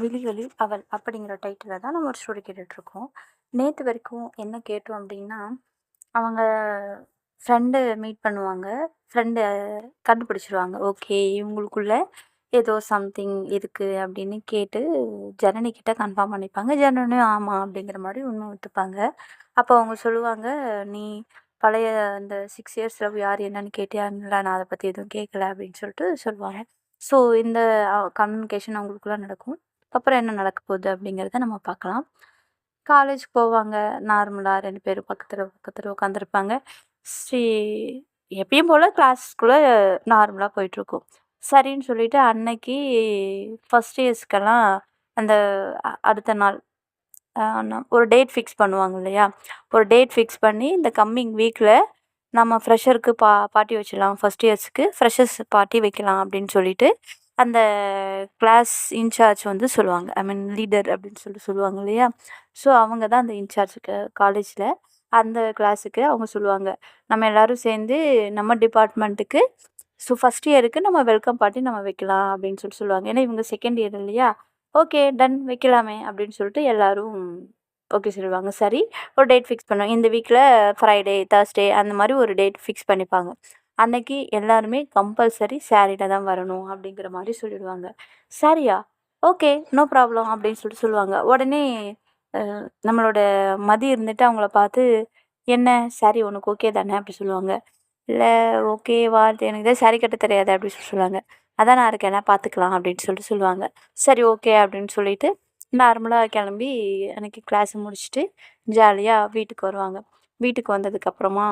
விழிகளில் அவள் அப்படிங்கிற டைட்டிலில் தான் நம்ம ஒரு ஸ்டோரி கேட்டுட்ருக்கோம். நேற்று வரைக்கும் என்ன கேட்டோம் அப்படின்னா, அவங்க ஃப்ரெண்டு மீட் பண்ணுவாங்க. ஃப்ரெண்டு கண்டுபிடிச்சிருவாங்க. ஓகே, இவங்களுக்குள்ள ஏதோ சம்திங் இருக்குது அப்படின்னு கேட்டு ஜனனி கிட்ட கன்ஃபார்ம் பண்ணிப்பாங்க. ஜனனியும் ஆமாம் அப்படிங்கிற மாதிரி உண்மை ஒத்துப்பாங்க. அப்போ அவங்க சொல்லுவாங்க, நீ பழைய அந்த 6 இயர்ஸ் லவ் யார் என்னன்னு கேட்டியான்ல, நான் அதை பற்றி எதுவும் கேட்கல அப்படின்னு சொல்லிட்டு சொல்லுவாங்க. ஸோ இந்த கம்யூனிகேஷன் அவங்களுக்குள்ள நடக்கும். அப்புறம் என்ன நடக்க போகுது அப்படிங்கிறத நம்ம பார்க்கலாம். காலேஜ் போவாங்க. நார்மலாக 2 பேரும் பக்கத்தில் பக்கத்தில் உட்காந்துருப்பாங்க. ஸ்ரீ எப்பயும் போல் கிளாஸ்க்குள்ளே நார்மலாக போயிட்டுருக்கும். சரின்னு சொல்லிட்டு அன்னைக்கு ஃபஸ்ட் இயர்ஸ்க்கெல்லாம் அந்த அடுத்த நாள் ஒரு டேட் ஃபிக்ஸ் பண்ணுவாங்க இல்லையா? ஒரு டேட் ஃபிக்ஸ் பண்ணி இந்த கம்மிங் வீக்கில் நம்ம ஃப்ரெஷருக்கு பார்ட்டி வச்சிடலாம். ஃபஸ்ட் இயர்ஸுக்கு ஃப்ரெஷர்ஸ் பார்ட்டி வைக்கலாம் அப்படின்னு சொல்லிட்டு அந்த கிளாஸ் இன்சார்ஜ் வந்து சொல்லுவாங்க. ஐ மீன் லீடர் அப்படின்னு சொல்லுவாங்க இல்லையா? ஸோ அவங்க தான் அந்த இன்சார்ஜுக்கு காலேஜில் அந்த கிளாஸுக்கு அவங்க சொல்லுவாங்க, நம்ம எல்லோரும் சேர்ந்து நம்ம டிபார்ட்மெண்ட்டுக்கு ஃபஸ்ட் இயருக்கு நம்ம வெல்கம் பார்ட்டி நம்ம வைக்கலாம் அப்படின்னு சொல்லுவாங்க. ஏன்னா இவங்க செகண்ட் இயர் இல்லையா? ஓகே, டன், வைக்கலாமே அப்படின்னு சொல்லிட்டு எல்லோரும் ஓகே சொல்லுவாங்க. சரி, ஒரு டேட் ஃபிக்ஸ் பண்ணுவாங்க. இந்த வீக்கில் ஃப்ரைடே, தேர்ஸ்டே அந்த மாதிரி ஒரு டேட் ஃபிக்ஸ் பண்ணிப்பாங்க. அன்னைக்கு எல்லாருமே கம்பல்சரி சாரியில் தான் வரணும் அப்படிங்கிற மாதிரி சொல்லிடுவாங்க. சாரியா? ஓகே, நோ ப்ராப்ளம் அப்படின்னு சொல்லுவாங்க. உடனே நம்மளோட மதி இருந்துட்டு அவங்கள பார்த்து, என்ன சாரி உனக்கு ஓகே தானே அப்படி சொல்லுவாங்க. இல்லை, ஓகேவா, எனக்கு தான் சாரி கட்ட தெரியாது அப்படின்னு சொல்லுவாங்க. அதான் நான் இருக்கேன்ல, பார்த்துக்கலாம் அப்படின்னு சொல்லுவாங்க. சரி, ஓகே அப்படின்னு சொல்லிட்டு நார்மலாக கிளம்பி அன்றைக்கி கிளாஸை முடிச்சுட்டு ஜாலியாக வீட்டுக்கு வருவாங்க. வீட்டுக்கு வந்ததுக்கப்புறமா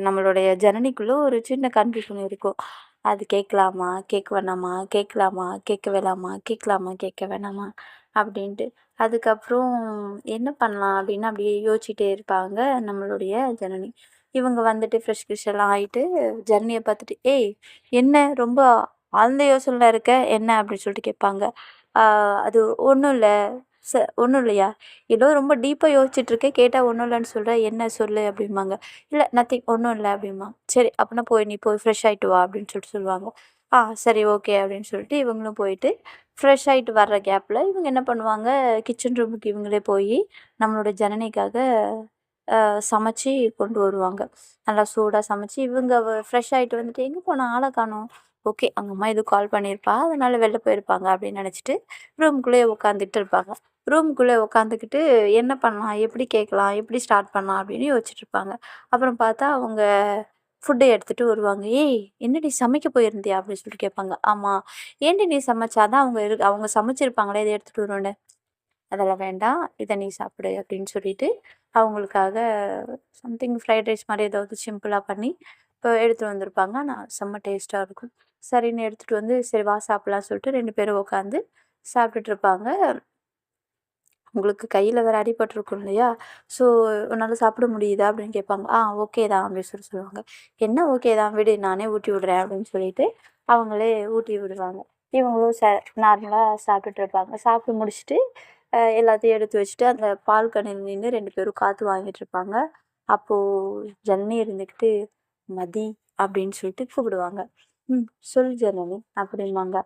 நம்மளுடைய ஜனனிக்குள்ளே ஒரு சின்ன கன்ஃபியூஷன் இருக்கும். அது கேட்கலாமா, கேட்க வேணாமா, கேட்கலாமா, கேட்க வேணாமா, கேட்கலாமா, கேட்க வேணாமா அப்படின்ட்டு. அதுக்கப்புறம் என்ன பண்ணலாம் அப்படின்னு அப்படியே யோசிச்சுட்டே இருப்பாங்க நம்மளுடைய ஜனனி. இவங்க வந்துட்டு ஃப்ரெஷ் எல்லாம் ஆகிட்டு ஜனனியை பார்த்துட்டு, ஏய் என்ன ரொம்ப ஆழ்ந்த யோசனையில் இருக்க என்ன அப்படின்னு சொல்லிட்டு கேட்பாங்க. அது ஒன்றும் இல்லை, ஒன்றும் இல்லையா, ஏதோ ரொம்ப டீப்பாக யோசிச்சுட்ருக்கேன், கேட்டால் ஒன்றும் இல்லைன்னு சொல்கிறேன், என்ன சொல்லு அப்படிம்பாங்க. இல்லை, நத்திங், ஒன்றும் இல்லை அப்படிமா. சரி, அப்படின்னா நீ போய் ஃப்ரெஷ் ஆகிட்டு வா அப்படின்னு சொல்லுவாங்க. சரி, ஓகே அப்படின்னு சொல்லிட்டு இவங்களும் போயிட்டு ஃப்ரெஷ் ஆகிட்டு வர்ற கேப்பில் இவங்க என்ன பண்ணுவாங்க, கிச்சன் ரூமுக்கு இவங்களே போய் நம்மளோட ஜனனிக்காக சமைச்சு கொண்டு வருவாங்க. நல்லா சூடாக சமைச்சு இவங்க ஃப்ரெஷ் ஆகிட்டு வந்துட்டு, எங்கே போனால் ஆளை காணோம், ஓகே அவங்க அம்மா எதுவும் கால் பண்ணியிருப்பா, அதனால் வெளில போயிருப்பாங்க அப்படின்னு நினச்சிட்டு ரூமுக்குள்ளேயே உட்காந்துட்டு இருப்பாங்க. ரூமுக்குள்ளே உட்காந்துக்கிட்டு என்ன பண்ணலாம், எப்படி கேட்கலாம், எப்படி ஸ்டார்ட் பண்ணலாம் அப்படின்னு யோசிச்சுட்ருப்பாங்க. அப்புறம் பார்த்தா அவங்க ஃபுட்டை எடுத்துகிட்டு வருவாங்க. ஏய் என்னடி சமைக்க போயிருந்தியா அப்படின்னு சொல்லிட்டு கேட்பாங்க. ஆமாம். ஏன்டி நீ சமைச்சாதான் அவங்க சமைச்சிருப்பாங்களே, இதை எடுத்துகிட்டு வருவேன்னு. அதெல்லாம் வேண்டாம், இதை நீ சாப்பிடு அப்படின்னு சொல்லிட்டு அவங்களுக்காக சம்திங் ஃப்ரைட் ரைஸ் மாதிரி ஏதாவது சிம்பிளாக பண்ணி இப்போ எடுத்துகிட்டு வந்திருப்பாங்க. ஆனால் செம்ம டேஸ்ட்டாக இருக்கும். சரின்னு எடுத்துகிட்டு வந்து சரி வா சாப்பிட்லான்னு சொல்லிட்டு 2 பேரும் உட்காந்து சாப்பிட்டுட்டு இருப்பாங்க. உங்களுக்கு கையில் வேறு அடிபட்டிருக்கும் இல்லையா? ஸோ உன்னால் சாப்பிட முடியுதா அப்படின்னு கேட்பாங்க. ஓகே தான் அப்படின்னு சொல்லுவாங்க. என்ன ஓகே தான், விடு நானே ஊட்டி விடுறேன் அப்படின்னு சொல்லிட்டு அவங்களே ஊட்டி விடுவாங்க. இவங்களும் நார்மலாக சாப்பிட்டுட்டு இருப்பாங்க. சாப்பிட்டு முடிச்சுட்டு எல்லாத்தையும் எடுத்து வச்சுட்டு அந்த பால்கனியில் நின்று 2 பேரும் காற்று வாங்கிட்டு இருப்பாங்க. அப்போது ஜனனி இருந்துக்கிட்டு மதி அப்படின்னு சொல்லிட்டு கூப்பிடுவாங்க. சொல் ஜனனி அப்படிம்பாங்க.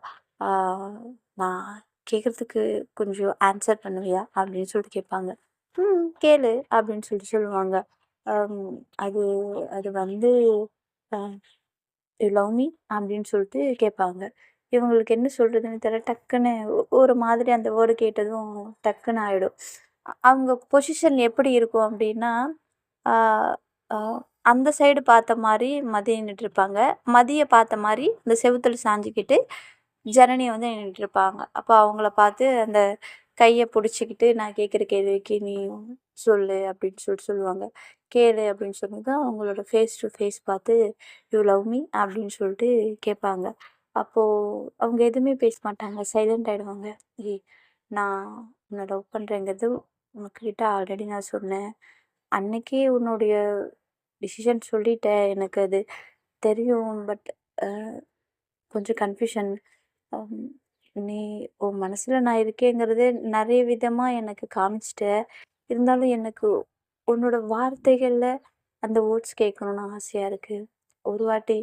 நான் கேட்குறதுக்கு கொஞ்சம் ஆன்சர் பண்ணுவியா அப்படின்னு சொல்லிட்டு கேட்பாங்க. கேளு அப்படின்னு சொல்லிட்டு சொல்லுவாங்க. அது அது வந்து லவ் மீ அப்படின்னு சொல்லிட்டு கேட்பாங்க. இவங்களுக்கு என்ன சொல்கிறதுன்னு தெரியல. டக்குன்னு ஒரு மாதிரி அந்த வேர்டு கேட்டதும் டக்குன்னு ஆகிடும். அவங்க பொசிஷன் எப்படி இருக்கும் அப்படின்னா, அந்த சைடு பார்த்த மாதிரி மதி நின்றுட்டுருப்பாங்க. மதியை பார்த்த மாதிரி இந்த செவுத்துல சாஞ்சிக்கிட்டு ஜனனியை வந்து நின்றுட்டுருப்பாங்க. அப்போ அவங்கள பார்த்து அந்த கையை பிடிச்சிக்கிட்டு, நான் கேட்குற கேள்விக்கு நீ சொல்லு அப்படின்னு சொல்லுவாங்க. கேளு அப்படின்னு சொன்னதும் அவங்களோட ஃபேஸ் டு ஃபேஸ் பார்த்து யூ லவ் மீ அப்படின்னு சொல்லிட்டு கேட்பாங்க. அப்போது அவங்க எதுவுமே பேச மாட்டாங்க, சைலண்ட் ஆகிடுவாங்க. ஏய் நான் உன்னை லவ் பண்ணுறேங்கிறது உனக்கிட்ட ஆல்ரெடி நான் சொன்னேன். அன்னைக்கே உன்னுடைய டிசிஷன் சொல்லிட்டேன், எனக்கு அது தெரியும். பட் கொஞ்சம் கன்ஃப்யூஷன். நீ உன் மனசில் நான் இருக்கேங்கிறது நிறைய விதமாக எனக்கு காமிச்சிட்ட. இருந்தாலும் எனக்கு உன்னோட வார்த்தைகளில் அந்த வேர்ட்ஸ் கேட்கணுன்னு ஆசையாக இருக்குது. ஒரு வாட்டி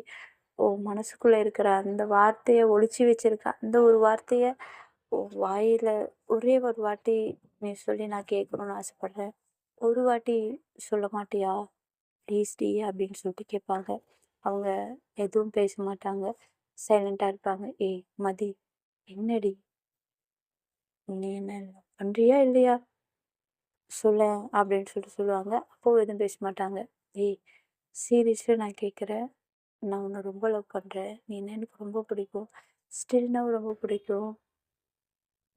உன் மனசுக்குள்ள இருக்கிற அந்த வார்த்தைய ஒளிச்சு வச்சிருக்க அந்த ஒரு வார்த்தைய உன் வாயில ஒரே ஒரு வாட்டி நீ சொல்லி நான் கேட்கணும்னு ஆசைப்படுறேன். ஒரு வாட்டி சொல்ல மாட்டியா? ப்ளீஸ் டி அப்படின்னு சொல்லிட்டு கேட்பாங்க. அவங்க எதுவும் பேச மாட்டாங்க. சைலண்டா இருப்பாங்க. ஏய் மதி, என்னடி? நீ என்ன பண்றியா இல்லையா? சொல்லேன் அப்படின்னு சொல்லிட்டு சொல்லுவாங்க. அப்பவும் எதுவும் பேச மாட்டாங்க. ஏய் சீரியஸ்லி நான் கேட்குறேன். நான் உன்னை ரொம்ப லவ் பண்றேன். நீ என்ன எனக்கு ரொம்ப பிடிக்கும். ஸ்டில் நவ் ரொம்ப பிடிக்கும்.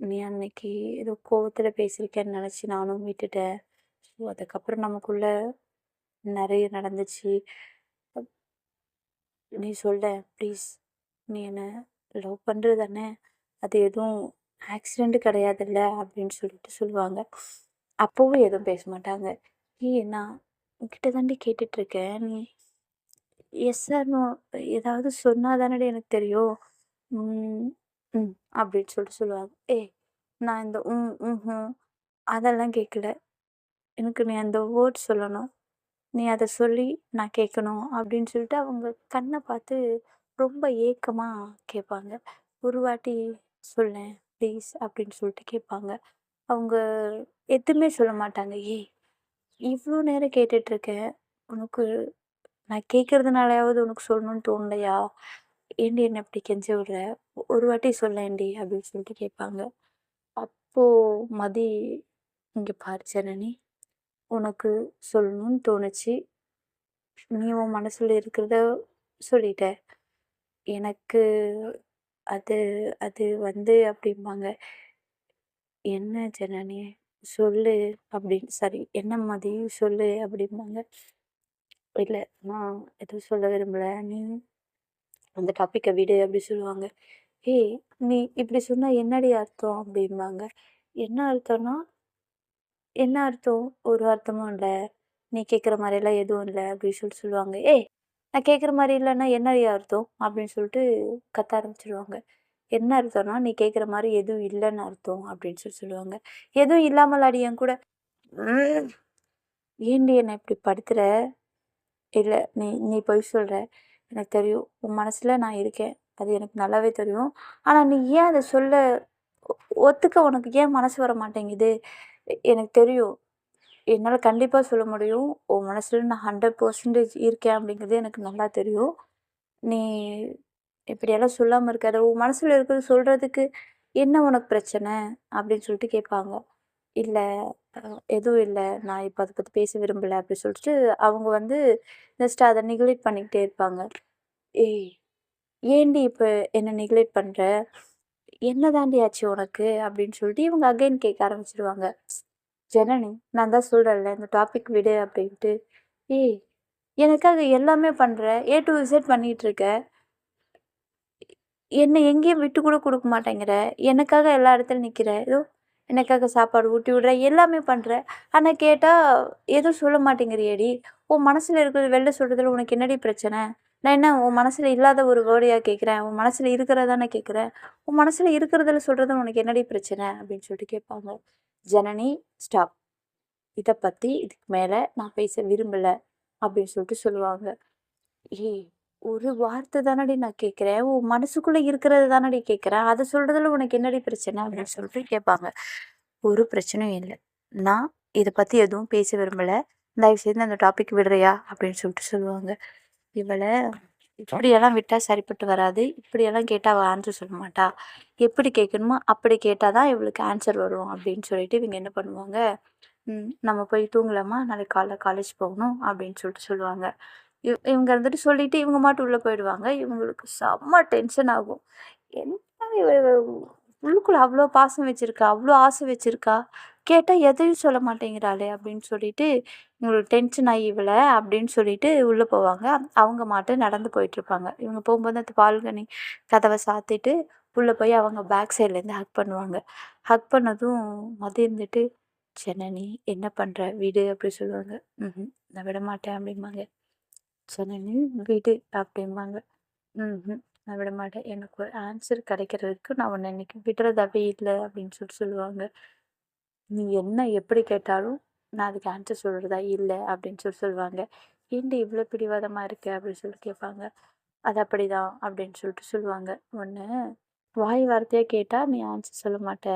நீ அன்னைக்கு ஏதோ கோவத்துல பேசியிருக்கேன்னு நினச்சி நானும் விட்டுட்டேன். ஸோ அதுக்கப்புறம் நமக்குள்ள நிறைய நடந்துச்சு. நீ சொல்ல ப்ளீஸ். நீ என்ன லவ் பண்ணுறது தானே? அது எதுவும் ஆக்சிடெண்ட் கிடையாதுல்ல அப்படின்னு சொல்லிட்டு சொல்லுவாங்க. அப்போவும் எதுவும் பேச மாட்டாங்க. ஏய் நான் உன்கிட்ட தாண்டி கேட்டுட்ருக்கேன். நீ எஸ் சார் நோ ஏதாவது சொன்னா தானடி எனக்கு தெரியும். ம், ம் அப்படின்னு சொல்லிட்டு சொல்லுவாங்க. ஏய் நான் இந்த ம் அதெல்லாம் கேட்கல. எனக்கு நீ அந்த வேர்ட் சொல்லணும். நீ அத சொல்லி நான் கேட்கணும் அப்படின்னு சொல்லிட்டு அவங்க கண்ண பார்த்து ரொம்ப ஏக்கமா கேட்பாங்க. ஒரு வாட்டி சொல்லேன் ப்ளீஸ் அப்படின்னு சொல்லிட்டு கேட்பாங்க. அவங்க எதுவுமே சொல்ல மாட்டாங்க. ஏய் இவ்வளோ நேரம் கேட்டுட்ருக்கேன். உனக்கு நான் கேட்கறதுனாலயாவது உனக்கு சொல்லணும்னு தோணலையா? ஏன்டி என்ன இப்படி கெஞ்ச விடுற? ஒரு வாட்டி சொல்லேன்டி அப்படின்னு சொல்லிட்டு கேட்பாங்க. அப்போ மதி, இங்க பாரு ஜனனி, உனக்கு சொல்லணும்னு தோணுச்சு. நீ உன் மனசுல இருக்கிறத சொல்லிட்ட. எனக்கு அது அது வந்து அப்படிம்பாங்க. என்ன ஜனனி சொல்லு அப்படின்னு சாரி என்ன மதி சொல்லு அப்படிம்பாங்க. இல்ல நான் எதுவும் சொல்ல விரும்பல. நீ அந்த டாபிக்க விடு அப்படி சொல்லுவாங்க. ஏய் நீ இப்படி சொன்னா என்னடி அர்த்தம் அப்படிம்பாங்க. என்ன அர்த்தம்னா என்ன அர்த்தம்? ஒரு அர்த்தமும் இல்ல. நீ கேட்குற மாரியெல்லாம் எதுவும் இல்ல அப்படின்னு சொல்லிட்டு சொல்லுவாங்க. ஏய் நான் கேட்குற மாரி இல்லன்னா என்னடி அர்த்தம்? அப்படின்னு சொல்லிட்டு கத்த ஆரம்பிச்சுருவாங்க. என்ன அர்த்தம்னா, நீ கேட்குற மாரி எதுவும் இல்லன்னு அர்த்தம் அப்படின்னு சொல்லி சொல்லுவாங்க. எதுவும் இல்லாமலாடி என் கூட ம். ஏன்டி என்ன இப்படி படுத்துற? இல்ல நீ நீ பொய் சொல்ற. எனக்கு தெரியும். உன் மனசுல நான் இருக்கேன். அது எனக்கு நல்லாவே தெரியும். ஆனா நீ ஏன் அத சொல்ல ஒ ஒத்துக்க உனக்கு ஏன் மனசு வர மாட்டேங்குது? எனக்கு தெரியும். என்னால கண்டிப்பா சொல்ல முடியும். உன் மனசுல நான் 100% இருக்கேன் அப்படிங்கிறது எனக்கு நல்லா தெரியும். நீ இப்படியெல்லாம் சொல்லாம இருக்காத. உன் மனசுல இருக்கிறது சொல்றதுக்கு என்ன உனக்கு பிரச்சனை? அப்படின்னு சொல்லிட்டு கேட்பாங்க. இல்ல அ எதுவும் இல்ல. நான் இப்ப அத பத்தி பேச விரும்பல அப்படி சொல்லிட்டு அவங்க வந்து ஜஸ்ட் அத நெக்லெக்ட் பண்ணிக்கிட்டே இருப்பாங்க. ஏய் ஏன்டி இப்ப என்ன நெக்லெக்ட் பண்ற? என்ன தாண்டி ஆச்சு உனக்கு? அப்படின்னு சொல்லிட்டு இவங்க அகைன் கேட்க ஆரம்பிச்சுருவாங்க. ஜனனி நான் தான் சொல்றேன்ல இந்த டாபிக் விடு அப்படின்ட்டு. ஏய் எனக்காக எல்லாமே பண்ற. ஏ டூ இசட் பண்ணிட்டு இருக்க. என்ன எங்கேயும் விட்டு கூட குடுக்க மாட்டேங்கிற. எனக்காக எல்லா இடத்துலயும் நிக்கிற. ஏதோ எனக்காக சாப்பாடு ஊட்டி விடுற, எல்லாமே பண்ற. ஆனா கேட்டா எதுவும் சொல்ல மாட்டேங்கிறியேடி. உன் மனசுல இருக்கிறத வெளில சொல்றதுல உனக்கு என்னடி பிரச்சனை? நான் என்ன உன் மனசுல இல்லாத ஒரு வேர்டையா கேட்கிறேன்? உன் மனசுல இருக்கிறத தானே கேட்கிறேன். உன் மனசுல இருக்கிறதுல சொல்றது உனக்கு என்னடி பிரச்சனை? அப்படின்னு சொல்லிட்டு கேட்பாங்க. ஜனனி ஸ்டாப். இத பத்தி இதுக்கு மேல நான் பேச விரும்பல அப்படின்னு சொல்லிட்டு சொல்லுவாங்க. ஏய் ஒரு வார்த்தை தானடி நான் கேட்கிறேன். உன் மனசுக்குள்ள இருக்கிறது தானடி கேட்கிறேன். அத சொல்றதுல உனக்கு என்னடி பிரச்சனை? அப்படின்னு சொல்லிட்டு கேட்பாங்க. ஒரு பிரச்சனையும் இல்ல. நான் இத பத்தி எதுவும் பேச விரும்பல. தயவு செய்து அந்த டாபிக் விடுறியா? அப்படின்னு சொல்லிட்டு சொல்லுவாங்க. இவள இப்படியெல்லாம் விட்டா சரிப்பட்டு வராது. இப்படியெல்லாம் கேட்டா அவ ஆன்சர் சொல்ல மாட்டா. எப்படி கேட்கணுமோ அப்படி கேட்டா தான் இவளுக்கு ஆன்சர் வரும் அப்படின்னு சொல்லிட்டு இவங்க என்ன பண்ணுவாங்க, நம்ம போய் தூங்கலாமா? நாளைக்கு காலைல காலேஜ் போகணும் அப்படின்னு சொல்லிட்டு சொல்லுவாங்க. இவங்க இருந்துட்டு சொல்லிட்டு இவங்க மாட்டும் உள்ள போயிடுவாங்க. இவங்களுக்கு செம்ம டென்ஷன் ஆகும். என்ன இவ இவ உள்ளுக்குள்ள அவ்வளோ பாசம் வச்சிருக்கா, அவ்வளோ ஆசை வச்சிருக்கா. கேட்டா எதையும் சொல்ல மாட்டேங்கிறாளே அப்படின்னு சொல்லிட்டு இவங்களுக்கு டென்ஷன் ஆகி இவள அப்படின்னு சொல்லிட்டு உள்ள போவாங்க. அவங்க மாட்டும் நடந்து போயிட்டுருப்பாங்க. இவங்க போகும்போது அந்த பால்கனி கதவ சாத்திட்டு உள்ள போய் அவங்க பேக் சைட்லேருந்து ஹக் பண்ணுவாங்க. ஹக் பண்ணதும் மதி இருந்துட்டு, "ஜனனி என்ன பண்ற? விடு" அப்படி சொல்லுவாங்க. நான் விடமாட்டேன்" அப்படிம்பாங்க. "ஜனனி விடு" அப்படிம்பாங்க. நான் விடமாட்டேன். எனக்கு ஒரு ஆன்சர் கிடைக்கிற வரைக்கும் நான் உன்ன இன்னைக்கு விடுறதாவே இல்ல அப்படின்னு சொல்லிட்டு சொல்லுவாங்க. "நீ என்ன எப்படி கேட்டாலும் நான் அதுக்கு ஆன்சர் சொல்றதா இல்ல" அப்படின்னு சொல்லுவாங்க. "ஏன்டி இவ்ளோ பிடிவாதமா இருக்க?" அப்படின்னு சொல்லிட்டு கேட்பாங்க. அது அப்படிதான் அப்படின்னு சொல்லிட்டு சொல்லுவாங்க. ஒண்ணு வாய் வார்த்தையா கேட்டா நீ ஆன்சர் சொல்ல மாட்ட.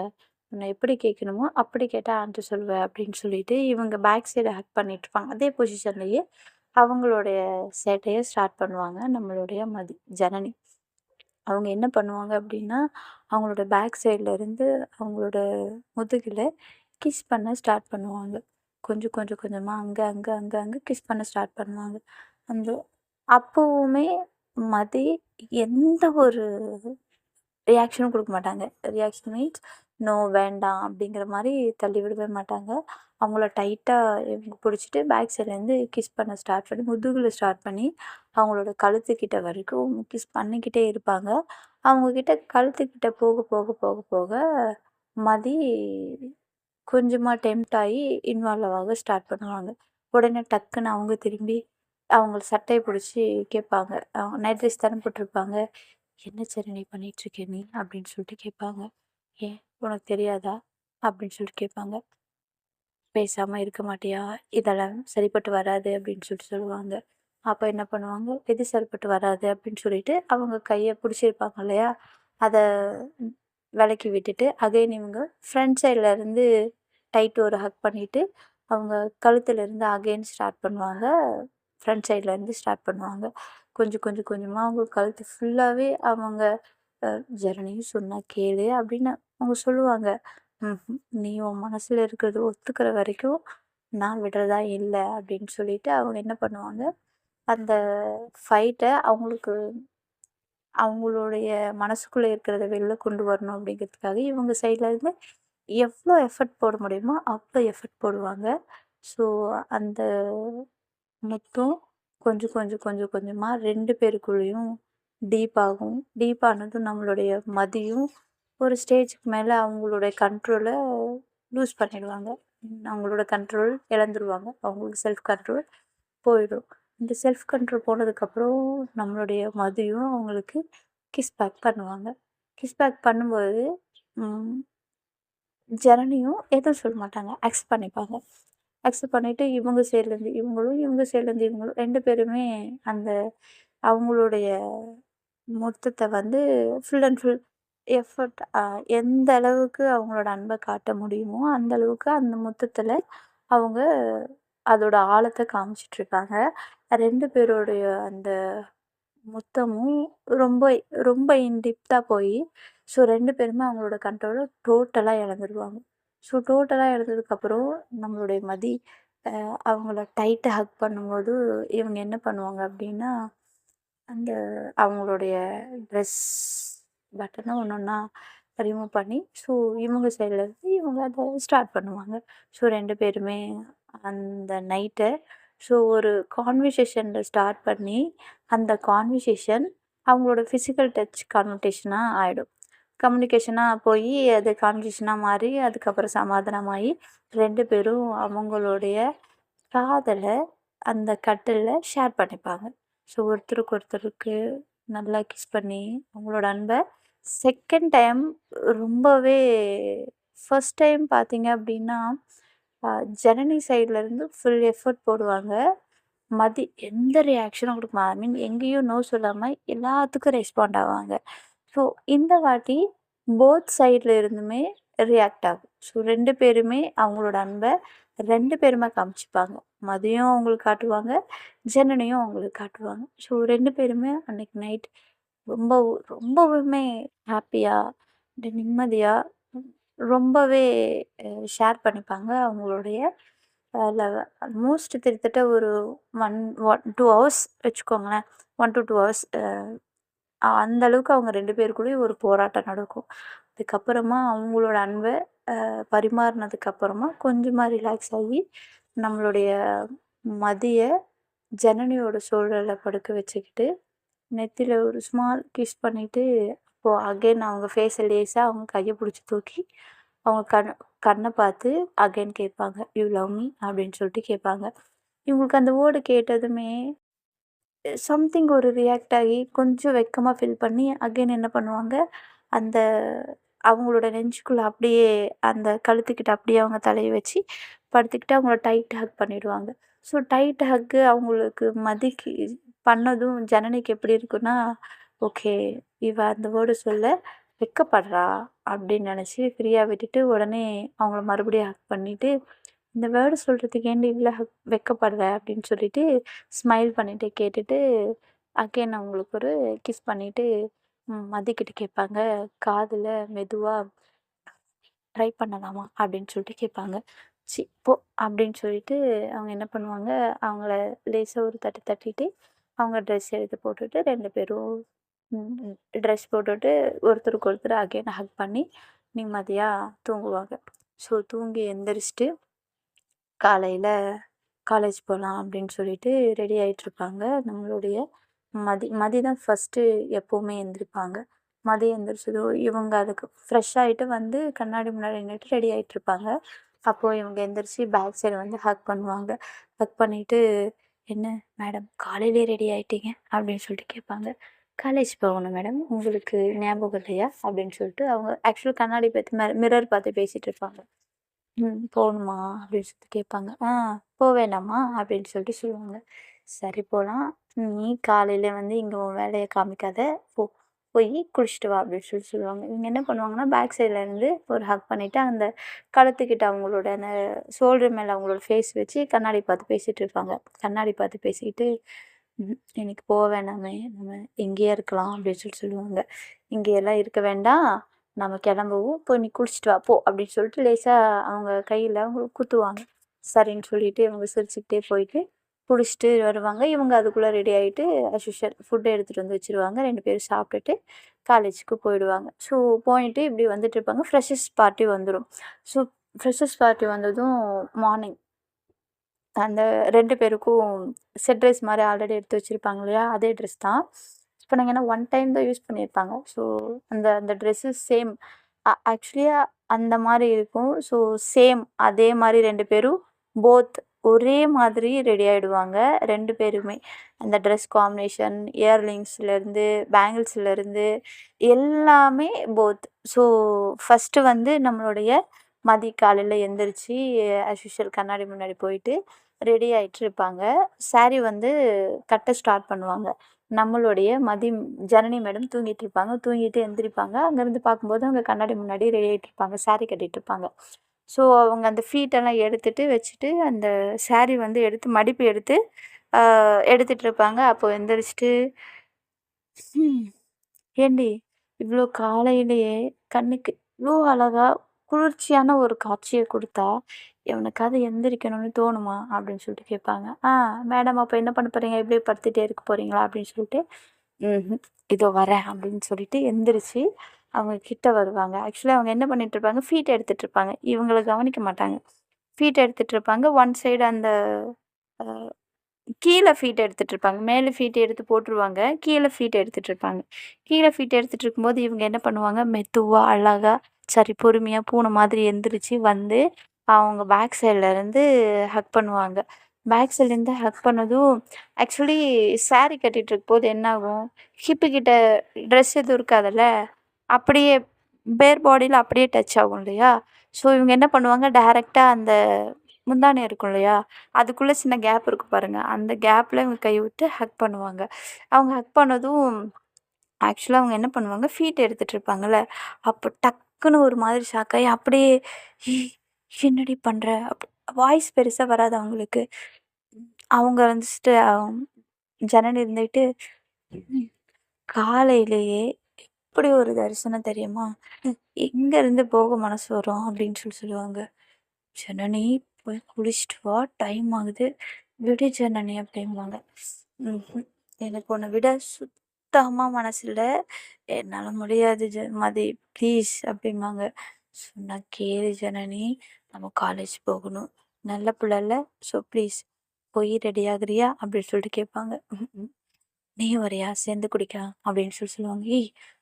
உன்ன எப்படி கேட்கணுமோ அப்படி கேட்டா ஆன்சர் சொல்லுவ அப்படின்னு சொல்லிட்டு இவங்க பேக் சைடு ஹக் பண்ணிட்டு இருப்பாங்க. அதே பொசிஷன்லயே அவங்களுடைய சேட்டைய ஸ்டார்ட் பண்ணுவாங்க நம்மளுடைய ஜனனி. அவங்க என்ன பண்ணுவாங்க அப்படின்னா, அவங்களோட பேக் சைட்ல இருந்து அவங்களோட முதுகுல கிஸ் பண்ண ஸ்டார்ட் பண்ணுவாங்க. கொஞ்சம் கொஞ்சம் கொஞ்சமா அங்க, அங்க, அங்க, அங்க கிஸ் பண்ண ஸ்டார்ட் பண்ணுவாங்க. அந்த அப்பவுமே மதி எந்த ஒரு ரியாக்ஷனும் குடுக்க மாட்டாங்க. ரியாக்ஷன் மீன்ஸ் நோ வேண்டாம் அப்படிங்கிற மாரி தள்ளி விடவே மாட்டாங்க. அவங்கள டைட்டா இவங்க புடிச்சிட்டு பேக் சைட்லேருந்து கிஸ் பண்ண ஸ்டார்ட் பண்ணி, முதுகுல ஸ்டார்ட் பண்ணி, அவங்களோட கழுத்துக்கிட்ட வரைக்கும் கிஸ் பண்ணிக்கிட்டே இருப்பாங்க. அவங்க கிட்ட கழுத்துக்கிட்ட போக, போக, போக, போக மதி கொஞ்சமா டெம்ப்ட் ஆயி இன்வால்வ் ஆக ஸ்டார்ட் பண்ணுவாங்க. உடனே டக்குன்னு அவங்க திரும்பி அவங்க சட்டைய புடிச்சு கேட்பாங்க. நைட் ட்ரெஸ் தானே போட்டிருப்பாங்க. "என்ன சரணி பண்ணிட்டுருக்க நீ?" அப்படின்னு சொல்லிட்டு கேட்பாங்க. "ஏன் உனக்கு தெரியாதா?" அப்படின்னு சொல்லிட்டு கேட்பாங்க. "பேசாம இருக்க மாட்டியா? இதெல்லாம் சரிப்பட்டு வராது" அப்படின்னு சொல்லிட்டு சொல்லுவாங்க. அப்ப என்ன பண்ணுவாங்க, "எது சரிப்பட்டு வராது?" அப்படின்னு சொல்லிட்டு அவங்க கைய புடிச்சிருப்பாங்க இல்லையா? அத விலக்கி விட்டுட்டு, அகைன் இவங்க ஃப்ரண்ட் சைட்ல இருந்து டைட் ஒரு ஹக் பண்ணிட்டு, அவங்க கழுத்துலேருந்து அகைன் ஸ்டார்ட் பண்ணுவாங்க. ஃப்ரண்ட் சைட்லேருந்து ஸ்டார்ட் பண்ணுவாங்க. கொஞ்சம் கொஞ்சம் கொஞ்சமா அவங்க கழுத்து ஃபுல்லாவே அவங்க அ "ஜனனியும் சொன்னா கேளு" அப்படின்னு அவங்க சொல்லுவாங்க. ம்ஹ்ம். "நீ உன் மனசுல இருக்கிறது ஒத்துக்கிற வரைக்கும் நான் விடுறதா இல்ல" அப்படின்னு சொல்லிட்டு அவங்க என்ன பண்ணுவாங்க, அந்த ஃபைட்ட அவங்களுடைய மனசுக்குள்ள இருக்கிறத வெளில கொண்டு வரணும் அப்படிங்கிறதுக்காக இவங்க சைட்ல இருந்து எவ்வளோ எஃபர்ட் போட முடியுமோ அவ்வளோ எஃபர்ட் போடுவாங்க. ஸோ அந்த முத்தம் கொஞ்சம் கொஞ்சம் கொஞ்சம் கொஞ்சமா 2 பேருக்குள்ளேயும் டீப் ஆகும். டீப் ஆனதும் நம்மளுடைய மதியும் ஒரு ஸ்டேஜுக்கு மேல அவங்களுடைய கண்ட்ரோல லூஸ் பண்ணிடுவாங்க. அவங்களோட கண்ட்ரோல் இழந்துருவாங்க. அவங்களுக்கு செல்ஃப் கண்ட்ரோல் போயிடும். இந்த செல்ஃப் கண்ட்ரோல் போனதுக்கப்புறம் நம்மளுடைய மதியும் அவங்களுக்கு கிஸ் பேக் பண்ணுவாங்க. கிஸ் பேக் பண்ணும்போது ம் ஜனனியும் எதுவும் சொல்ல மாட்டாங்க. அக்செப்ட் பண்ணிப்பாங்க. அக்செப்ட் பண்ணிட்டு இவங்க சைட்லேருந்து இவங்களும், இவங்க சைட்லேருந்து இவங்களும் 2 பேருமே அந்த அவங்களுடைய மொத்தத்த வந்து ஃபுல் அண்ட் ஃபுல் எஃபர்ட் எந்த அளவுக்கு அவங்களோட அன்ப காட்ட முடியுமோ, அந்த அளவுக்கு அந்த மொத்தத்துல அவங்க அதோட ஆழத்த காமிச்சிட்டுருக்காங்க. 2 பேருடைய அந்த மொத்தமும் ரொம்ப ரொம்ப இன் டெப்த்தா போயி, ஸோ 2 பேருமே அவங்களோட கண்ட்ரோல டோட்டலா இழந்துருவாங்க. ஸோ டோட்டலா இழந்ததுக்கப்புறம் நம்மளுடைய அவங்கள டைட்டா ஹக் பண்ணும்போது, இவங்க என்ன பண்ணுவாங்க அப்டின்னா, அந்த அவங்களுடைய ட்ரெஸ் பட்டன ஒண்ணொன்னா ரிமூவ் பண்ணி, ஸோ இவங்க சைட்லருந்து இவங்க அத ஸ்டார்ட் பண்ணுவாங்க. ஸோ 2 பேருமே அந்த நைட்ட ஒரு கான்வர்சேஷன்ல ஸ்டார்ட் பண்ணி, அந்த கான்வர்சேஷன் அவங்களோட ஃபிசிக்கல் டச் கான்வர்சேஷனா ஆயிடும். கம்யூனிகேஷனா போயி, அது கான்வர்சேஷனா மாறி, அதுக்கப்புறம் சமாதானமாயி 2 பேரும் அவங்களுடைய காதல அந்த கட்டில்ல ஷேர் பண்ணிப்பாங்க. ஸோ ஒருத்தருக்கு ஒருத்தருக்கு நல்லா கிஸ் பண்ணி, அவங்களோட அன்ப செகண்ட் டைம் ரொம்பவே ஃபர்ஸ்ட் டைம் பார்த்தீங்க அப்டின்னா, அ ஜனனி சைட்லருந்து ஃபுல் எஃபோர்ட் போடுவாங்க. எந்த ரியாக்ஷனும் குடுக்க ஐ மீன் எங்கேயும் நோ சொல்லாம எல்லாத்துக்கும் ரெஸ்பாண்ட் ஆவாங்க. ஸோ இந்த வாட்டி போத் சைட்ல இருந்துமே ரியாக்ட் ஆகும். ஸோ 2 பேருமே அவங்களோட அன்ப 2 பேருமே காமிச்சுப்பாங்க. மதியம் அவங்களுக்கு காட்டுவாங்க, ஜனனியும் அவங்களுக்கு காட்டுவாங்க. ஸோ 2 பேருமே அன்னைக்கு நைட் ரொம்ப ரொம்பவுமே ஹாப்பியா, நிம்மதியா ரொம்பவே ஷேர் பண்ணிப்பாங்க அவங்களுடைய லவ்வ. ஆல்மோஸ்ட் கிட்டத்தட்ட ஒரு 1 2 ஹவர்ஸ் வச்சுக்கோங்களேன். 1 டூ 2 ஹவர்ஸ் அந்த அளவுக்கு அவங்க 2 பேருக்குள்ளயும் ஒரு போராட்டம் நடக்கும். அதுக்கப்புறமா அவங்களோட அன்ப பரிமாறுனதுக்கு அப்புறமா கொஞ்சமா ரிலாக்ஸ் ஆகி, நம்மளுடைய மதிய ஜனனியோட ஷோல்டர்ல படுக்க வச்சுக்கிட்டு, நெத்தியில ஒரு ஸ்மால் கிஸ் பண்ணிட்டு, அப்போ அகைன் அவங்க ஃபேஸ லேசா அவங்க கைய புடிச்சு தூக்கி, அவங்க கண்ண பார்த்து அகைன் கேட்பாங்க. "You love me?" அப்படின்னு சொல்லிட்டு கேட்பாங்க. இவங்களுக்கு அந்த வேர்டு கேட்டதுமே சம்திங் ஒரு ரியாக்ட் ஆகி கொஞ்சம் வெட்கமா ஃபீல் பண்ணி அகைன் என்ன பண்ணுவாங்க, அந்த அவங்களோட நெஞ்சுக்குள்ள அப்படியே அந்த கழுத்துக்கிட்ட அப்படியே அவங்க தலைய வச்சு படுத்துக்கிட்டு அவங்கள டைட் ஹக் பண்ணிடுவாங்க. ஸோ டைட் ஹக்கு அவங்களுக்கு மதிக்கு பண்ணதும் ஜனனிக்கு எப்படி இருக்குன்னா, ஓகே இவ அந்த வேர்டு சொல்ல வெட்கப்படுறா அப்படின்னு நினச்சி ஃப்ரீயாக விட்டுட்டு உடனே அவங்கள மறுபடியும் ஹக் பண்ணிட்டு, இந்த வேர்டு சொல்கிறதுக்கு ஏன்டி இவ்வளோ வெட்கப்படுற அப்படின்னு சொல்லிட்டு ஸ்மைல் பண்ணிட்டு கேட்டுட்டு அகைன் அவங்களுக்கு ஒரு கிஸ் பண்ணிட்டு மதிக்கிட்ட கேட்பாங்க, காதில் மெதுவாக ட்ரை பண்ணலாமா அப்படின்னு சொல்லிட்டு கேட்பாங்க. போ அப்படின்னு சொல்லிட்டு அவங்க என்ன பண்ணுவாங்க, அவங்கள லேசாக ஒரு தட்டு தட்டிட்டு அவங்க ட்ரெஸ் எடுத்து போட்டுட்டு 2 பேரும் ட்ரெஸ் போட்டுட்டு ஒருத்தருக்கு ஒருத்தர் அகைன் ஹக் பண்ணி நிம்மதியாக தூங்குவாங்க. ஸோ தூங்கி எந்திரிச்சிட்டு காலையில் காலேஜ் போகலாம் அப்படின்னு சொல்லிட்டு ரெடி ஆகிட்ருப்பாங்க. நம்மளுடைய மதி தான் ஃபஸ்ட்டு எப்போவுமே எந்திரிப்பாங்க. மதி எந்திரிச்சதும் இவங்க அதுக்கு ஃப்ரெஷ் ஆகிட்டு வந்து கண்ணாடி முன்னாடி நின்றுட்டு ரெடி ஆகிட்ருப்பாங்க. அப்போது இவங்க எந்திரிச்சு பேக் சைடு வந்து ஹக் பண்ணுவாங்க. ஹக் பண்ணிவிட்டு, "என்ன மேடம் காலையிலேயே ரெடி ஆகிட்டீங்க?" அப்படின்னு சொல்லிட்டு கேட்பாங்க. "காலேஜ் போகணும் மேடம், உங்களுக்கு ஞாபகம் இல்லையா?" அப்படின்னு சொல்லிட்டு அவங்க ஆக்சுவலாக கண்ணாடி பார்த்து மிரர் பார்த்து பேசிகிட்டு இருப்பாங்க. போகணுமா அப்படின்னு சொல்லிட்டு கேட்பாங்க. போ வேணாமா அப்படின்னு சொல்லிட்டு சொல்லுவாங்க. சரி போகலாம். நீ காலையில் வந்து இங்கே உன் வேலையை காமிக்காத, போ போய் குளிச்சுட்டு வா அப்படின்னு சொல்லி சொல்லுவாங்க. இவங்க என்ன பண்ணுவாங்கன்னா, பேக் சைடில் இருந்து ஒரு ஹக் பண்ணிவிட்டு அந்த கழுத்துக்கிட்ட அவங்களோட அந்த ஷோல்டர் மேலே அவங்களோட ஃபேஸ் வச்சு கண்ணாடி பார்த்து பேசிகிட்டு இருப்பாங்க. கண்ணாடி பார்த்து பேசிக்கிட்டு, இன்னைக்கு போக வேணாமே, நம்ம இங்கேயே இருக்கலாம் அப்படின்னு சொல்லி சொல்லுவாங்க. இங்கேயெல்லாம் இருக்க வேண்டாம், நம்ம கிளம்புவோம், போய் நீ குளிச்சுட்டு வா போ அப்படின்னு சொல்லிட்டு லேசாக அவங்க கையில் அவங்க குத்துவாங்க. சரின்னு சொல்லிட்டு இவங்க சிரிச்சுக்கிட்டே போயிட்டு குளிச்சுட்டு வருவாங்க. இவங்க அதுக்குள்ளே ரெடி ஆகிட்டு அஸ் யூஷுவல் ஃபுட்டு எடுத்துகிட்டு வந்து வச்சுருவாங்க. 2 பேரும் சாப்பிட்டுட்டு காலேஜுக்கு போயிடுவாங்க. ஸோ போயிட்டு இப்படி வந்துட்டுருப்பாங்க. ஃப்ரெஷர்ஸ் பார்ட்டி வந்துடும். ஸோ ஃப்ரெஷர்ஸ் பார்ட்டி வந்ததும் மார்னிங் அந்த 2 பேருக்கும் செட் ட்ரெஸ் மாதிரி ஆல்ரெடி எடுத்து வச்சுருப்பாங்க இல்லையா, அதே ட்ரெஸ் தான். இப்போ நீங்கள் ஏன்னா ஒன் டைம் தான் யூஸ் பண்ணியிருப்பாங்க. ஸோ அந்த அந்த ட்ரெஸ்ஸு சேம் ஆக்சுவலியாக அந்த மாதிரி இருக்கும். ஸோ சேம் அதே மாதிரி 2 பேரும் போத் ஒரே மாதிரி ரெடி ஆகிடுவாங்க 2 பேருமே. அந்த ட்ரெஸ் காம்பினேஷன், இயர்ரிங்ஸ்லேருந்து, பேங்கிள்ஸ்லேருந்து எல்லாமே போத். ஸோ ஃபஸ்ட்டு வந்து நம்மளுடைய மதி காலையில் எந்திரிச்சு ஆஸ் யூஷுவல் கண்ணாடி முன்னாடி போயிட்டு ரெடி ஆகிட்டு இருப்பாங்க. சாரீ வந்து கட்ட ஸ்டார்ட் பண்ணுவாங்க. நம்மளுடைய ஜனனி மேடம் தூங்கிட்டு இருப்பாங்க. தூங்கிட்டு எந்திரிப்பாங்க. அங்கேருந்து பார்க்கும்போது அவங்க கண்ணாடி முன்னாடி ரெடி ஆகிட்டு இருப்பாங்க. சாரீ கட்டிகிட்டு இருப்பாங்க. ஸோ அவங்க அந்த ஃபீட்டெல்லாம் எடுத்துட்டு வச்சுட்டு அந்த சாரீ வந்து எடுத்து மடிப்பு எடுத்து எடுத்துகிட்டு இருப்பாங்க. அப்போ எந்திரிச்சிட்டு, ஏண்டி இவ்வளோ காலையிலேயே கண்ணுக்கு இவ்வளோ அழகா குளிர்ச்சியான ஒரு காட்சியை கொடுத்தா எவனுக்காவது எந்திரிக்கணும்னு தோணுமா அப்படின்னு சொல்லிட்டு கேட்பாங்க. மேடம் அப்போ என்ன பண்ண போகிறீங்க, இப்படியே படுத்துகிட்டே இருக்க போகிறீங்களா அப்படின்னு சொல்லிட்டு, இதோ வரேன் அப்படின்னு சொல்லிட்டு எந்திரிச்சு அவங்க கிட்ட வருவாங்க. ஆக்சுவலி அவங்க என்ன பண்ணிட்டு இருப்பாங்க, ஃபீட் எடுத்துகிட்டு இருப்பாங்க. இவங்களை கவனிக்க மாட்டாங்க. ஃபீட் எடுத்துகிட்டு இருப்பாங்க. ஒன் சைடு அந்த கீழே ஃபீட் எடுத்துகிட்டு இருப்பாங்க. மேலே ஃபீட் எடுத்து போட்டுருவாங்க. கீழே ஃபீட் எடுத்துகிட்டு இருப்பாங்க. கீழே ஃபீட் எடுத்துகிட்டு இருக்கும்போது இவங்க என்ன பண்ணுவாங்க, மெதுவாக அழகாக சரி பொறுமையாக பூனை மாதிரி எந்திரிச்சு வந்து அவங்க பேக் சைட்லேருந்து ஹக் பண்ணுவாங்க. பேக் சைட்லேருந்து ஹக் பண்ணதும் ஆக்சுவலி சாரீ கட்டிகிட்டு இருக்கும்போது என்னாகும், ஹிப்பு கிட்ட ட்ரெஸ் எதுவும் இருக்காதுல்ல, அப்படியே பேர் பாடியில் அப்படியே டச் ஆகும் இல்லையா. ஸோ இவங்க என்ன பண்ணுவாங்க, டைரெக்டாக அந்த முந்தானை இருக்கும் இல்லையா, அதுக்குள்ளே சின்ன கேப் இருக்குது பாருங்கள், அந்த கேப்பில் இவங்க கை விட்டு ஹக் பண்ணுவாங்க. அவங்க ஹக் பண்ணதும் ஆக்சுவலாக அவங்க என்ன பண்ணுவாங்க, ஃபீட் எடுத்துகிட்டு இருப்பாங்கள்ல, அப்போ டக்குன்னு ஒரு மாதிரி ஷாக் ஆகி அப்படியே என்னடி பண்ணுற வாய்ஸ் பெருசாக வராது அவங்களுக்கு. அவங்க வந்துட்டு ஜனனி இருந்துக்கிட்டு, காலையிலேயே இப்படி ஒரு தரிசனம் தெரியுமா, எங்கேருந்து போக மனசு வரும் அப்படின்னு சொல்லுவாங்க. ஜனனி போய் குளிச்சுட்டு வா, டைம் ஆகுது, விடு ஜனனி அப்படிம்பாங்க. எனக்கு உன்னை விட சுத்தமாக மனசு இல்லை, என்னால் முடியாது மதி ப்ளீஸ் அப்படிம்பாங்க. சொன்னா கேளு ஜனனி, நம்ம காலேஜ் போகணும், நல்ல பிள்ளைல, ஸோ ப்ளீஸ் போய் ரெடி ஆகுறியா அப்படின்னு சொல்லிட்டு கேட்பாங்க. நீ வரையா சேர்ந்து குடிக்கலாம் அப்படின்னு சொல்லுவாங்க.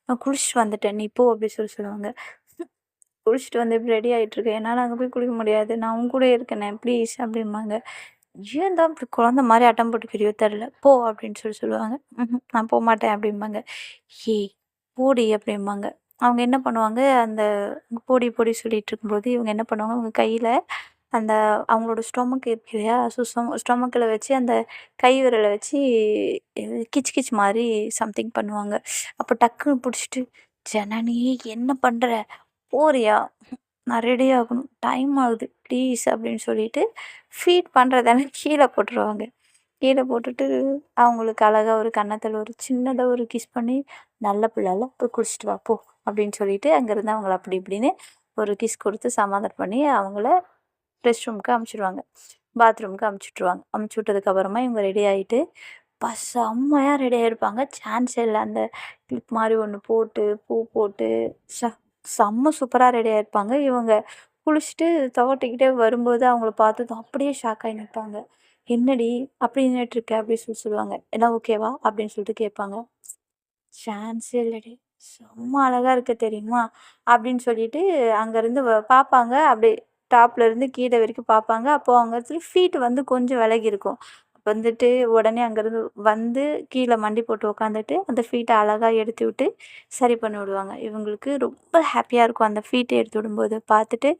நான் குளிச்சுட்டு வந்துட்டேன், நீ போ அப்படின்னு சொல்லுவாங்க. குளிச்சுட்டு வந்து எப்படி ரெடி ஆகிட்டுருக்கேன், என்னால் அங்கே போய் குளிக்க முடியாது, நான் உன் கூட இருக்கேனே ப்ளீஸ் அப்படிம்பாங்க. ஏன் தான் இப்படி குழந்த மாதிரி அட்டம் போட்டுக்கிறியோ தெரில, போ அப்படின்னு சொல்லுவாங்க. நான் போக மாட்டேன் அப்படிம்பாங்க. ஏய் போடி அப்படிம்பாங்க. அவங்க என்ன பண்ணுவாங்க, அந்த பொடி பொடி சொல்லிட்டு இருக்கும்போது இவங்க என்ன பண்ணுவாங்க, அவங்க கையில் அந்த அவங்களோட ஸ்டொமக் இருக்கு இல்லையா? ஸோ ஸ்டொமக்கில வச்சு அந்த கை விரல வச்சு கிச் கிச் மாரி சம்திங் பண்ணுவாங்க. அப்போ டக்குன்னு புடிச்சிட்டு, "ஜனனி என்ன பண்ற? போறியா? நான் ரெடி ஆகணும். டைம் ஆகுது ப்ளீஸ்" அப்படின்னு சொல்லிட்டு ஃபீட் பண்றதெல்லாம் கீழ போட்டுருவாங்க. கீழ போட்டுட்டு அவங்களுக்கு அழகா ஒரு கன்னத்துல ஒரு சின்னதா ஒரு கிஸ் பண்ணி, "நல்ல பிள்ளல்ல போய் குளிச்சுட்டு வா போ" அப்படின்னு சொல்லிட்டு அங்கேருந்து அவங்கள அப்படி இப்படின்னு ஒரு கிஸ் குடுத்து சமாதானம் பண்ணி அவங்கள ரெஸ்ட் ரூமுக்கு அனுப்பிச்சுடுவாங்க. பாத்ரூமுக்கு அனுப்பிச்சுட்ருவாங்க. அனுப்பிச்சு விட்டதுக்கப்புறமா இவங்க ரெடி ஆயிட்டு, செம்மையா ரெடி ஆயிருப்பாங்க. சான்ஸே இல்ல. அந்த கிளிப் மாரி ஒண்ணு போட்டு, பூ போட்டு, ச்ச! செம்ம சூப்பரா ரெடி ஆயிருப்பாங்க. இவங்க குளிச்சுட்டு துவட்டிக்கிட்டே வரும்போது அவங்கள பார்த்ததும் அப்படியே ஷாக் ஆயி நிப்பாங்க. "என்னடி அப்படி நின்னுட்டுருக்க?" அப்படின்னு சொல்லுவாங்க. "எல்லாம் ஓகேவா?" அப்படின்னு சொல்லிட்டு கேட்பாங்க. சான்ஸே இல்லடி. செம்ம அழகா இருக்க தெரியுமா? அப்படின்னு சொல்லிட்டு அங்கேருந்து பாப்பாங்க. அப்படியே டாப்லருந்து கீழ வரைக்கும் பாப்பாங்க. அப்போ அவங்க இடத்துல ஃபீட் வந்து கொஞ்சம் விலகி இருக்கும். வந்துட்டு உடனே அங்கேருந்து வந்து கீழ மண்டி போட்டு உட்காந்துட்டு, அந்த ஃபீட்ட அழகா எடுத்து விட்டு சரி பண்ணி விடுவாங்க. இவங்களுக்கு ரொம்ப ஹாப்பியா இருக்கும். அந்த ஃபீட்ட எடுத்து விடும்போது பார்த்துட்டு,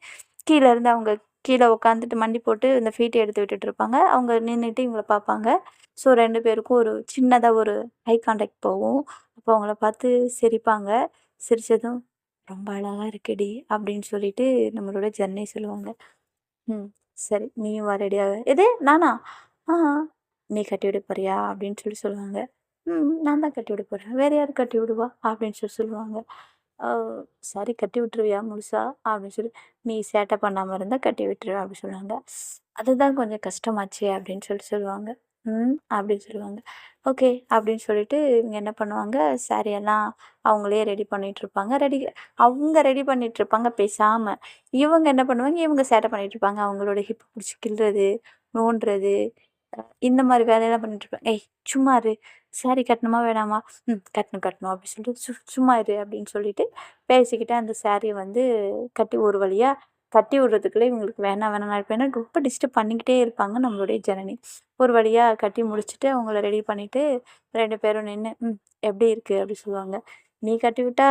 கீழ இருந்து அவங்க கீழ உட்காந்துட்டு மண்டி போட்டு இந்த ஃபீட்ட எடுத்து விட்டுட்டுருப்பாங்க. அவங்க நின்னுட்டு இவங்கள பாப்பாங்க. ஸோ 2 பேருக்கும் ஒரு சின்னதா ஒரு ஐ கான்டாக்ட் போகும். அப்போ அவங்கள பார்த்து சிரிப்பாங்க. சிரிச்சதும், "ரொம்ப அழகா இருக்கடி" அப்படின்னு சொல்லிட்டு நம்மளோட ஜெர்னி சொல்லுவாங்க. "ம். சரி நீயும் வா ரெடியாக." "எது நானா?" "ஆ. நீ கட்டி விட போறியா?" அப்படின்னு சொல்லுவாங்க. "ம். நான் தான் கட்டி விட போறேன். வேற யாரு கட்டி விடுவா?" அப்படின்னு சொல்லுவாங்க. "ஓ! சரி கட்டி விட்டுருவியா முழுசா?" அப்படின்னு சொல்லி, "நீ சேட்டை பண்ணாம இருந்தா கட்டி விட்டுருவேன்" அப்படின்னு சொல்லுவாங்க. "அதுதான் கொஞ்சம் கஷ்டமாச்சே" அப்படின்னு சொல்லுவாங்க. "ம்" அப்படின்னு சொல்லுவாங்க. "ஓகே" அப்படின்னு சொல்லிட்டு இவங்க என்ன பண்ணுவாங்க, சாரி எல்லாம் அவங்களே ரெடி பண்ணிட்டுருப்பாங்க. அவங்க ரெடி பண்ணிட்டுருப்பாங்க பேசாம. இவங்க என்ன பண்ணுவாங்க, இவங்க சேட்டை பண்ணிட்டுருப்பாங்க. அவங்களோட ஹிப் புடிச்சு கிள்றது, நோண்டுறது, இந்த மாரி வேலையெல்லாம் பண்ணிட்டுருப்பாங்க. "ஏய் சும்மா இரு. சாரி கட்டணுமா வேணாமா?" "ம் கட்டணும், கட்டணும்" அப்படி சொல்லிட்டு, சும்மா இரு" அப்படின்னு சொல்லிட்டு பேசிக்கிட்டு அந்த சாரிய வந்து கட்டி ஒரு வழியா கட்டி விடுறதுக்குள்ள இவங்களுக்கு வேணாம் வேணாம்னு ஆயிடும். ஏன்னா ரொம்ப டிஸ்டர்ப் பண்ணிக்கிட்டே இருப்பாங்க நம்மளுடைய ஜனனி. ஒரு வழியா கட்டி முடிச்சுட்டு அவங்கள ரெடி பண்ணிட்டு 2 பேரும் நின்னு, "ம் எப்படி இருக்கு?" அப்படி சொல்லுவாங்க. "நீ கட்டி விட்டா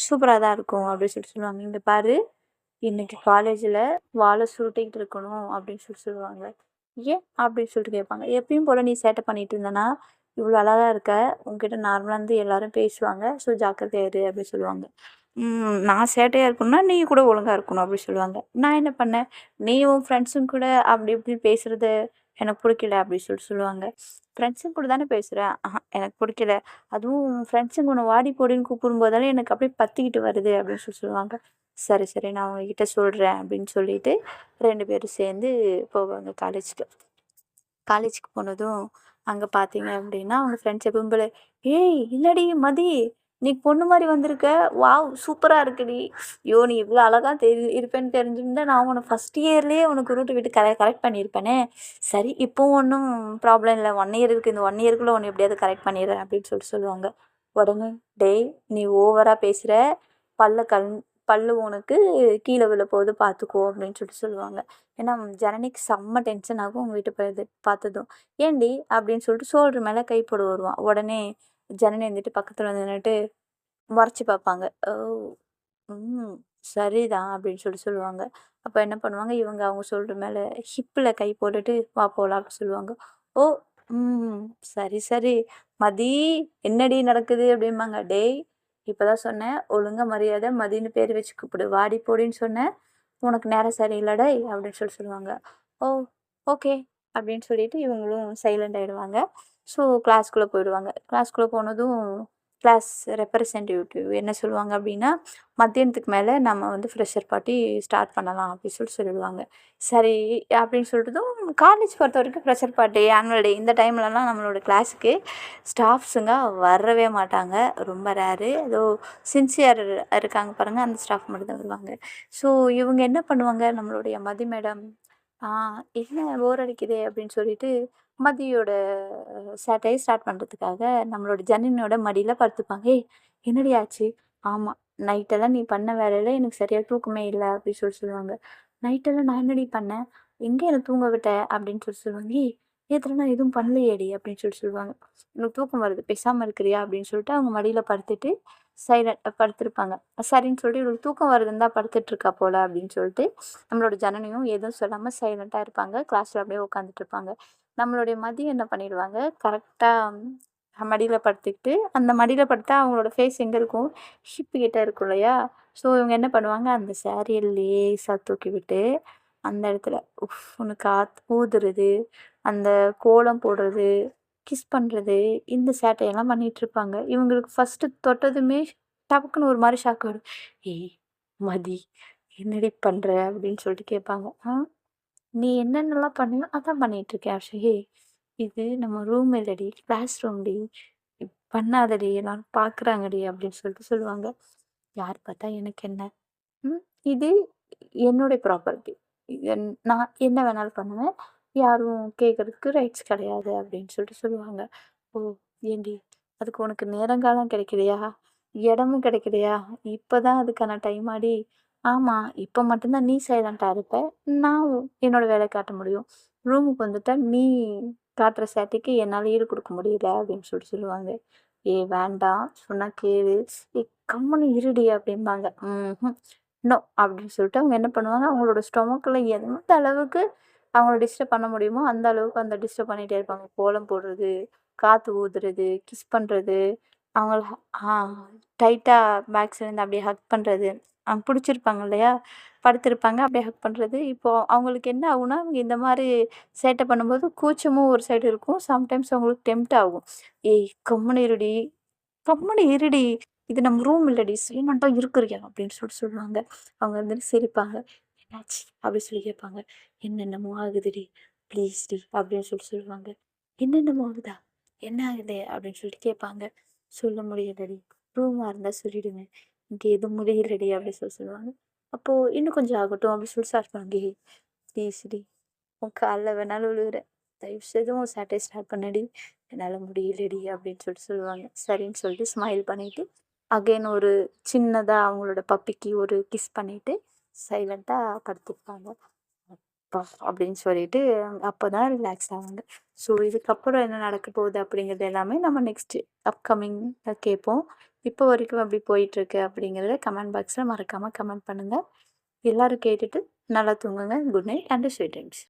சூப்பரா தான் இருக்கும்" அப்படின்னு சொல்லுவாங்க. "இங்க பாரு இன்னைக்கு காலேஜ்ல வால சுருட்டிக்கிட்டு இருக்கணும்" அப்படின்னு சொல்லுவாங்க. "ஏன்?" அப்படின்னு சொல்லிட்டு கேட்பாங்க. "எப்பயும் போல நீ சேட்டை பண்ணிட்டு இருந்தனா, இவ்வளோ அழகா இருக்க. உன்கிட்ட நார்மலா இருந்து எல்லாரும் பேசுவாங்க. ஸோ ஜாக்கிரதையா இரு" அப்படின்னு சொல்லுவாங்க. நான் சேட்டையா இருக்கணும்னா, நீ கூட ஒழுங்கா இருக்கணும்" அப்படி சொல்லுவாங்க. நான் என்ன பண்ணேன்? "நீ உன் ஃப்ரெண்ட்ஸுங்க கூட அப்படி இப்படி பேசுறது எனக்கு புடிக்கல" அப்படி சொல்லுவாங்க. "ஃப்ரெண்ட்ஸுங்க கூட தானே பேசுறேன்." எனக்கு புடிக்கல. அதுவும் உன் ஃப்ரெண்ட்ஸுங்க உன்ன வாடி போடின்னு கூப்பிடும்போதெல்லாம் எனக்கு அப்படியே பத்திக்கிட்டு வருது" அப்படின்னு சொல்லுவாங்க. "சரி, சரி நான் அவங்ககிட்ட சொல்றேன்" அப்படின்னு சொல்லிட்டு 2 பேரும் சேர்ந்து போவாங்க காலேஜ்க்கு. காலேஜுக்கு போனதும், அங்க பார்த்தீங்க அப்டின்னா, அவங்க ஃப்ரெண்ட்ஸ் எப்பவும் போல, "ஏய் என்னடி மதி! நீ பொண்ணு மாரி வந்திருக்க. வாவ்! சூப்பரா இருக்குடி. ஐயோ! நீ இவ்ளோ அழகா இருப்பேன்னு தெரிஞ்சிருந்தா, நான் உன்ன ஃபர்ஸ்ட் இயர்லயே உனக்கு ரூட் விட்டு கரெக்ட் பண்ணியிருப்பேனே. சரி இப்பவும் ஒண்ணும் ப்ராப்ளம் இல்ல. 1 இயர் இருக்கு. இந்த 1 இயர்க்குள்ள உன்ன எப்படியாவது கரெக்ட் பண்ணிடுறேன்" அப்படின்னு சொல்லுவாங்க. உடனே, "டேய்! நீ ஓவரா பேசுற. பல்ல கல் பல்லு உனக்கு கீழ விழப்போகுது பார்த்துக்கோ" அப்படின்னு சொல்லுவாங்க. ஏன்னா ஜனனிக்கு செம்ம டென்ஷன் ஆகும் அவங்க வீட்டு போய் பார்த்ததும். "ஏன்டி?" அப்படின்னு சொல்லிட்டு ஷோல்டர் மேல கை போட வருவான். உடனே ஜனனி வந்துட்டு பக்கத்துல வந்து நின்னுட்டு மொறச்சு பார்ப்பாங்க. "ஓ! ம். சரிதான்" அப்படின்னு சொல்லுவாங்க. அப்ப என்ன பண்ணுவாங்க, இவங்க அவங்க ஷோல்டர் மேல ஹிப்ல கை போட்டுட்டு, "வா போலாம்" அப்படி சொல்லுவாங்க. "ஓ! ம். சரி, சரி. மதி என்னடி நடக்குது?" அப்படிம்பாங்க. "டேய்! இப்பதான் சொன்னேன். ஒழுங்கா மரியாதை மதின்னு பேர் வச்சு கூப்பிடு. வாடி போடின்னு சொன்னேன். உனக்கு நேரம் சரியில்ல டேய்" அப்படின்னு சொல்லுவாங்க. "ஓ! ஓகே" அப்படின்னு சொல்லிட்டு இவங்களும் சைலண்ட் ஆயிடுவாங்க. ஸோ கிளாஸ்க்குள்ள போயிடுவாங்க. கிளாஸ்க்குள்ள போனதும் கிளாஸ் ரெப்ரசன்டேட்டிவ் என்ன சொல்லுவாங்க அப்படின்னா, "மத்தியானத்துக்கு மேல நம்ம வந்து ஃப்ரெஷர் பார்ட்டி ஸ்டார்ட் பண்ணலாம்" அப்படின்னு சொல்லிடுவாங்க. சரி அப்படின்னு சொல்லிட்டதும் காலேஜ் பொறுத்தவரைக்கும் ஃப்ரெஷர் பார்ட்டி, ஆனுவல் டே இந்த டைம்லலாம் நம்மளோட கிளாஸுக்கு ஸ்டாஃப்ஸுங்க வரவே மாட்டாங்க. ரொம்ப ரேரு. ஏதோ சின்சியர் இருக்காங்க பாருங்க, அந்த ஸ்டாஃப் மட்டும் தான் வருவாங்க. ஸோ இவங்க என்ன பண்ணுவாங்க, நம்மளுடைய மதி மேடம், "ஆ என்ன போர் அடிக்குதே" அப்படின்னு சொல்லிட்டு மதியோட சேட்டைய ஸ்டார்ட் பண்ணுறதுக்காக நம்மளோட ஜனனியோட மடியில படுத்துப்பாங்க. "ஏய் என்னடி ஆச்சு?" "ஆமா, நைட்டெல்லாம் நீ பண்ண வேலையில எனக்கு சரியா தூக்கமே இல்ல" அப்படின்னு சொல்லுவாங்க. "நைட்டெல்லாம் நான் என்னடி பண்ணேன்? எங்க என்ன தூங்க விட்ட?" அப்படின்னு சொல்லுவாங்க. "ஏய் நேத்துலாம் நான் எதுவும் பண்ணலையேடி" அப்படின்னு சொல்லுவாங்க. "எனக்கு தூக்கம் வருது. பேசாம இருக்கிறியா?" அப்படின்னு சொல்லிட்டு அவங்க மடியில படுத்துட்டு படுத்திருப்பாங்க. சரின்னு சொல்லிட்டு இவளுக்கு தூக்கம் வருதுன்னு தான் படுத்துட்டு இருக்கா போல அப்படின்னு சொல்லிட்டு நம்மளோட ஜனனியும் எதுவும் சொல்லாம சைலண்டா இருப்பாங்க. கிளாஸ்ல அப்படியே உட்காந்துட்டு இருப்பாங்க. நம்மளுடைய மதி என்ன பண்ணிடுவாங்க, கரெக்டா மடியில படுத்துக்கிட்டு அந்த மடியில படுத்தா அவங்களோட ஃபேஸ் எங்க இருக்கும்? ஹிப் கிட்ட இருக்கும் இல்லையா? ஸோ இவங்க என்ன பண்ணுவாங்க, அந்த சாரிய லேசா தூக்கி விட்டு அந்த இடத்துல உஃப்ன்னு ஊதுறது, அந்த கோலம் போடுறது, கிஸ் பண்றது, இந்த சேட்டையெல்லாம் பண்ணிட்டுருப்பாங்க. இவங்களுக்கு ஃபர்ஸ்ட்டு தொட்டதுமே டபக்குன்னு ஒரு மாரி ஷாக் ஆயிடும். "ஏய் மதி, என்னடி பண்ற?" அப்படின்னு சொல்லிட்டு கேட்பாங்க. நீ என்னென்னலாம் பண்ணுவியோ அதான் பண்ணிட்டுருக்கேன் ஆக்சுவலி. "ஏய் இது நம்ம ரூம் இல்லடி, கிளாஸ் ரூம்டி. பண்ணாதடி, எல்லாரும் பார்க்குறாங்கடி" அப்படின்னு சொல்லிட்டு சொல்லுவாங்க. யார் பார்த்தா எனக்கு என்ன? ம். இது என்னுடைய ப்ராப்பர்ட்டி. நான் என்ன வேணாலும் பண்ணுவேன். யாரும் கேட்கறதுக்கு ரைட்ஸ் கிடையாது அப்படின்னு சொல்லிட்டு சொல்லுவாங்க. ஓ! ஏன்டி அதுக்கு உனக்கு நேரங்காலம் கிடைக்கலையா? இடமும் கிடைக்கலையா? இப்பதான் அதுக்கான டைமாடி? ஆமா. இப்ப மட்டும் தான் நீ சைலன்ட்டா இருப்ப. நான் என்னோட வேலைய காட்ட முடியும். ரூமுக்கு வந்துட்டா நீ காட்டுற சேட்டைக்கு என்னால ஈடு குடுக்க முடியல அப்படின்னு சொல்லிட்டு சொல்லுவாங்க. ஏய் வேண்டாம். சொன்னா கேளு. ஏய் கம்முனு இருடி அப்படிம்பாங்க. ம்ஹ்ம். நோ அப்படின்னு சொல்லிட்டு அவங்க என்ன பண்ணுவாங்க, அவங்களோட ஸ்டொமக்ல எந்த அளவுக்கு அவங்கள டிஸ்டர்ப் பண்ண முடியுமோ, அந்த அளவுக்கு அந்த டிஸ்டர்ப் பண்ணிட்டே இருப்பாங்க. கோலம் போடுறது, காத்து ஊதுறது, கிஸ் பண்றது, அவங்கள ஆ டைட்டா பேக் சைட்லேருந்து அப்படியே ஹக் பண்றது. அவங்க பிடிச்சிருப்பாங்க இல்லையா? படுத்திருப்பாங்க. அப்படியே ஹக் பண்றது. இப்போ அவங்களுக்கு என்ன ஆகும்னா, அவங்க இந்த மாரி சேட்டை பண்ணும்போது கூச்சமும் ஒரு சைடு இருக்கும். சம்டைம்ஸ் அவங்களுக்கு டெம்ப்ட் ஆகும். "ஏய் கம்முனு இருடி, கம்முனு இருடி. இது நம்ம ரூம் இல்லடி. சைலன்ட்டா இருக்கிறியா?" அப்படின்னு சொல்லிட்டு சொல்லுவாங்க. அவங்க வந்துட்டு சிரிப்பாங்க. "என்னாச்சு?" அப்படி சொல்லி கேட்பாங்க. "என்னென்னமோ ஆகுதுடி. ப்ளீஸ்டி" அப்படின்னு சொல்லிட்டு சொல்லுவாங்க. "என்னென்னமோ ஆகுதா? என்ன ஆகுது?" அப்படின்னு சொல்லிட்டு கேட்பாங்க. "சொல்ல முடியலடி. ரூமா இருந்தா சொல்லிடுங்க. இங்க எதுவும் முடியலடி" அப்படின்னு சொல்லி சொல்லுவாங்க. அப்போ "இன்னும் கொஞ்சம் ஆகட்டும்" அப்படின்னு சொல்லி ஸ்டார்ட் பண்ணுவாங்க. "ஏய் ப்ளீஸ்டி. உன் கால்ல வேணாலும் விழுகுறேன். தயவுசெய்து உன் சேட்டைய ஸ்டார்ட் பண்ணுடி. என்னால முடியலடி" அப்படின்னு சொல்லிட்டு சொல்லுவாங்க. சரின்னு சொல்லிட்டு ஸ்மைல் பண்ணிட்டு, அகைன் ஒரு சின்னதா அவங்களோட பப்பிக்கு ஒரு கிஸ் பண்ணிட்டு, சைலண்ட்டா படுத்துருப்பாங்க. அப்பா! அப்படின்னு சொல்லிட்டு அப்பதான் ரிலாக்ஸ் ஆவாங்க. ஸோ இதுக்கப்புறம் என்ன நடக்க போகுது அப்படிங்கிறது எல்லாமே நம்ம நெக்ஸ்ட்டு அப்கமிங்ல கேட்போம். இப்போ வரைக்கும் எப்படி போயிட்டுருக்கு அப்படிங்கிறத கமெண்ட் பாக்ஸ்ல மறக்காம கமெண்ட் பண்ணுங்க. எல்லாரும் கேட்டுட்டு நல்லா தூங்குங்க. Good night and sweet dreams.